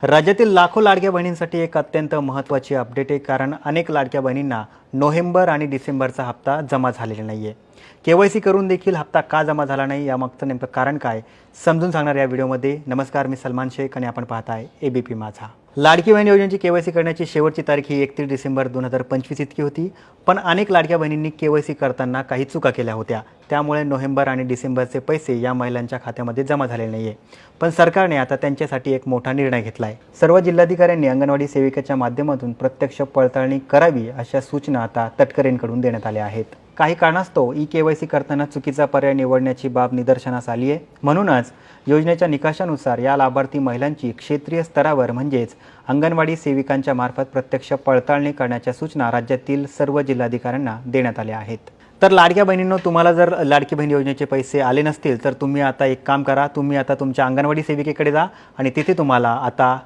राज्यातील लाखो लाडक्या बहिणींसाठी एक अत्यंत महत्त्वाची अपडेट आहे, कारण अनेक लाडक्या बहिणींना नोव्हेंबर आणि डिसेंबरचा हप्ता जमा झालेला नाही आहे। केवायसी करून देखील हप्ता का जमा झाला नाही, यामागचं नेमकं कारण काय समजून सांगणार या व्हिडिओमध्ये। नमस्कार, मी सलमान शेख आणि आपण पाहताय एबीपी माझा। लाडकी बहीण योजनेची केवायसी करण्याची शेवटची तारीख ही 31 डिसेंबर 2025 इतकी होती, पण अनेक लाडक्या बहिणींनी केवायसी करताना काही चुका केल्या होत्या। त्यामुळे नोव्हेंबर आणि डिसेंबरचे पैसे या महिलांच्या खात्यामध्ये जमा झालेले नाहीये। पण सरकारने आता त्यांच्यासाठी एक मोठा निर्णय घेतलाय। सर्व जिल्हाधिकाऱ्यांनी अंगणवाडी सेविकेच्या माध्यमातून प्रत्यक्ष पडताळणी करावी अशा सूचना आता तटकरेंकडून देण्यात आल्या आहेत। काही कारणास्तव केवायसी करताना चुकीचा पर्याय निवडण्याची बाब निदर्शनास आली आहे। म्हणूनच योजनेच्या निकषानुसार या लाभार्थी महिलांची क्षेत्रीय स्तरावर म्हणजेच अंगणवाडी सेविकांच्या मार्फत प्रत्यक्ष पडताळणी करण्याच्या सूचना राज्यातील सर्व जिल्हाधिकाऱ्यांना देण्यात आल्या आहेत। तर लाडक्या बहिणींनो, तुम्हाला जर लाडकी बहीण योजनेचे पैसे आले नसतील तर तुम्ही आता एक काम करा, तुम्ही आता तुमच्या अंगणवाडी सेविकेकडे जा आणि तिथे तुम्हाला आता